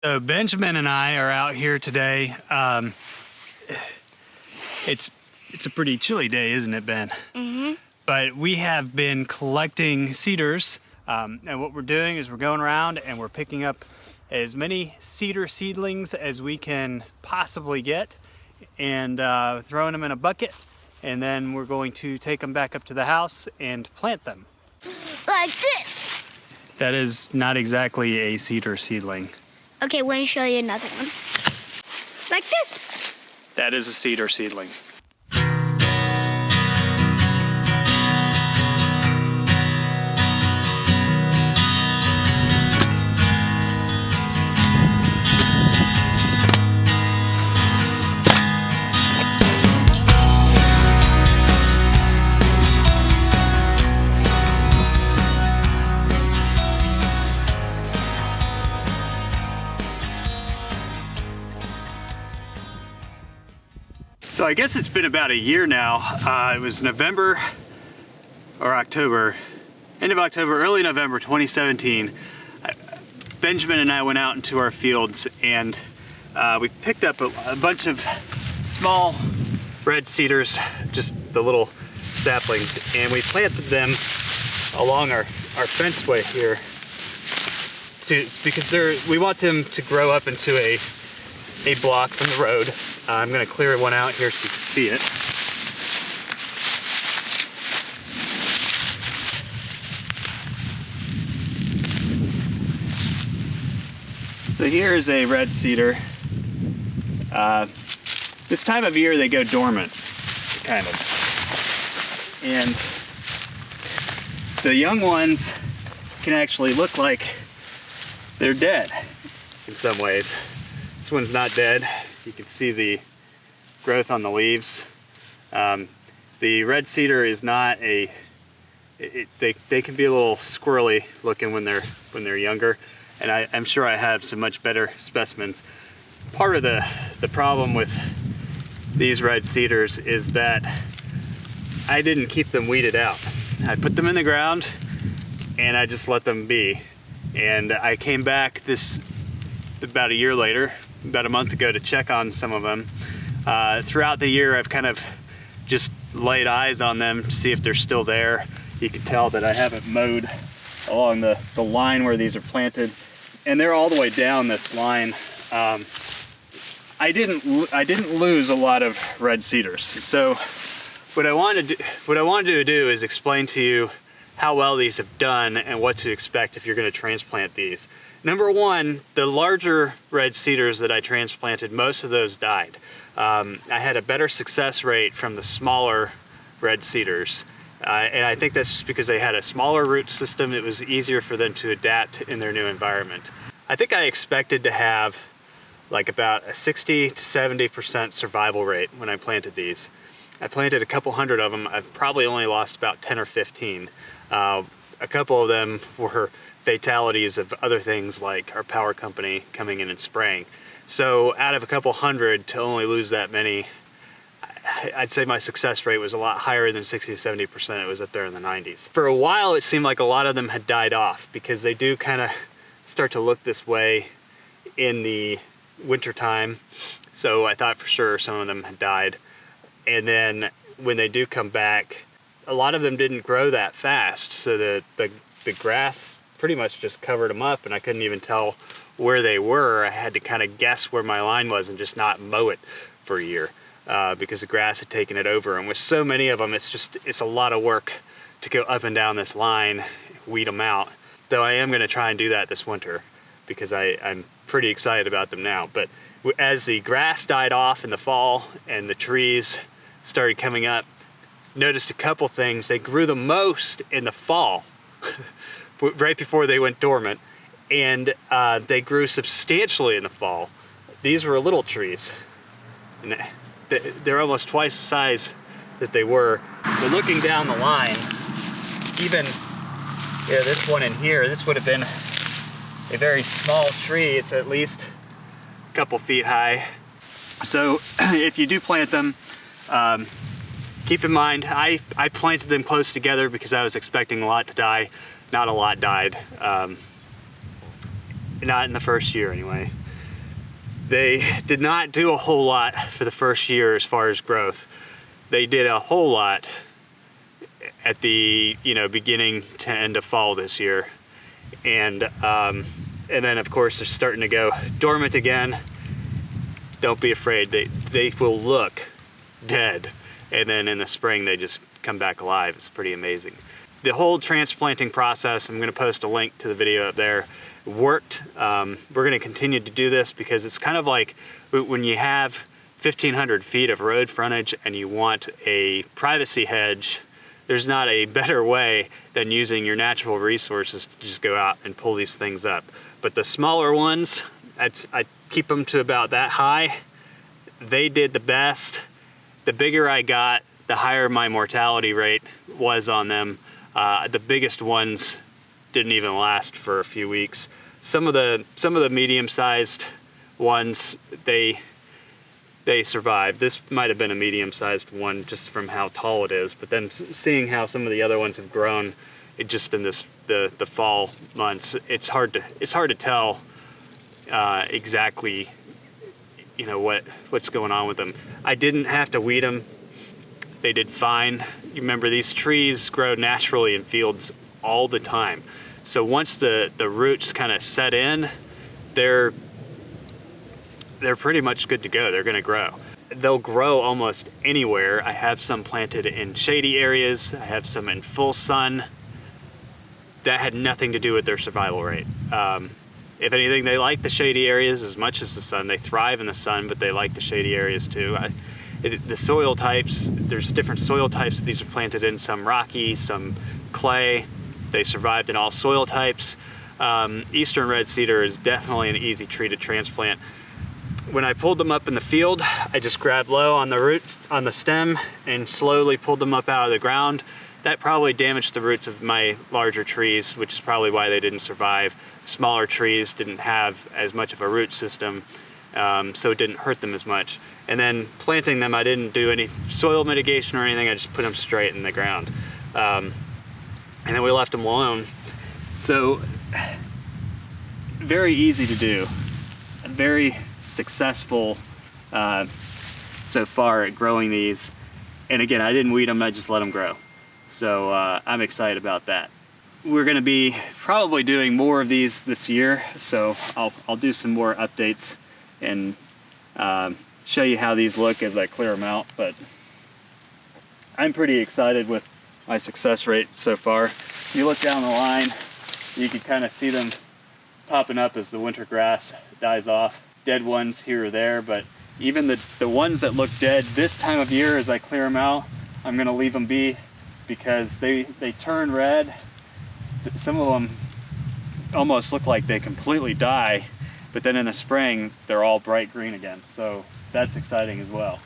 So Benjamin and I are out here today. It's a pretty chilly day, isn't it, Ben? Mm-hmm. But we have been collecting cedars, and what we're doing is we're going around and we're picking up as many cedar seedlings as we can possibly get and throwing them in a bucket, and then we're going to take them back up to the house and plant them. Like this. That is not exactly a cedar seedling. Okay, let me show you another one. Like this. That is a cedar seedling. So I guess it's been about a year now. It was November or October, end of October, early November 2017. Benjamin and I went out into our fields and we picked up a bunch of small red cedars, just the little saplings, and we planted them along our fenceway here because we want them to grow up into a block from the road. I'm going to clear one out here so you can see it. So here is a red cedar. This time of year they go dormant, kind of. And the young ones can actually look like they're dead in some ways. This one's not dead. You can see the growth on the leaves. The red cedar is not they can be a little squirrely looking when they're younger, and I'm sure I have some much better specimens. Part of the problem with these red cedars is that I didn't keep them weeded out. I put them in the ground and I just let them be. And I came back about a year later, about a month ago, to check on some of them. Throughout the year, I've kind of just laid eyes on them to see if they're still there. You can tell that I haven't mowed along the line where these are planted, and they're all the way down this line. I didn't lose a lot of red cedars. So what I wanted to do is explain to you how well these have done and what to expect if you're going to transplant these. Number one, the larger red cedars that I transplanted, most of those died. I had a better success rate from the smaller red cedars. And I think that's just because they had a smaller root system. It was easier for them to adapt in their new environment. I think I expected to have like about a 60 to 70% survival rate when I planted these. I planted a couple hundred of them. I've probably only lost about 10 or 15. A couple of them were fatalities of other things like our power company coming in and spraying. So out of a couple hundred, to only lose that many, I'd say my success rate was a lot higher than 60 to 70%. It was up there in the 90s. For a while, it seemed like a lot of them had died off because they do kind of start to look this way in the winter time. So I thought for sure some of them had died. And then when they do come back, a lot of them didn't grow that fast. So the grass pretty much just covered them up, and I couldn't even tell where they were. I had to kind of guess where my line was and just not mow it for a year because the grass had taken it over. And with so many of them, it's a lot of work to go up and down this line, weed them out. Though I am going to try and do that this winter because I'm pretty excited about them now. But as the grass died off in the fall and the trees started coming up, noticed a couple things. They grew the most in the fall, right before they went dormant, and they grew substantially in the fall. These were little trees, and they're almost twice the size that they were. But looking down the line, even this one in here, this would have been a very small tree. It's at least a couple feet high. So if you do plant them, keep in mind, I planted them close together because I was expecting a lot to die. Not a lot died. Not in the first year anyway. They did not do a whole lot for the first year as far as growth. They did a whole lot at the beginning to end of fall this year, and then of course they're starting to go dormant again. Don't be afraid, they will look dead, and then in the spring they just come back alive. It's pretty amazing. The whole transplanting process, I'm going to post a link to the video up there, worked. We're going to continue to do this because it's kind of like when you have 1,500 feet of road frontage and you want a privacy hedge, there's not a better way than using your natural resources to just go out and pull these things up. But the smaller ones, I keep them to about that high. They did the best. The bigger I got, the higher my mortality rate was on them. The biggest ones didn't even last for a few weeks. Some of the medium-sized ones, they survived. This might have been a medium-sized one just from how tall it is, but then seeing how some of the other ones have grown, it just in the fall months, it's hard to tell exactly what's going on with them. I didn't have to weed them. They did fine. You remember, these trees grow naturally in fields all the time. So once the roots kind of set in, they're pretty much good to go. They're gonna grow. They'll grow almost anywhere. I have some planted in shady areas. I have some in full sun. That had nothing to do with their survival rate. If anything, they like the shady areas as much as the sun. They thrive in the sun, but they like the shady areas too. The soil types, there's different soil types that these are planted in, some rocky, some clay. They survived in all soil types. Eastern Red Cedar is definitely an easy tree to transplant. When I pulled them up in the field, I just grabbed low on the root, on the stem, and slowly pulled them up out of the ground. That probably damaged the roots of my larger trees, which is probably why they didn't survive. Smaller trees didn't have as much of a root system, so it didn't hurt them as much. And then planting them, I didn't do any soil mitigation or anything. I just put them straight in the ground. And then we left them alone. So, very easy to do. Very successful so far at growing these. And again, I didn't weed them, I just let them grow. So I'm excited about that. We're gonna be probably doing more of these this year, so I'll do some more updates and show you how these look as I clear them out. But I'm pretty excited with my success rate so far. If you look down the line, you can kind of see them popping up as the winter grass dies off. Dead ones here or there, but even the ones that look dead this time of year, as I clear them out, I'm gonna leave them be because they turn red. Some of them almost look like they completely die, but then in the spring, they're all bright green again. So that's exciting as well.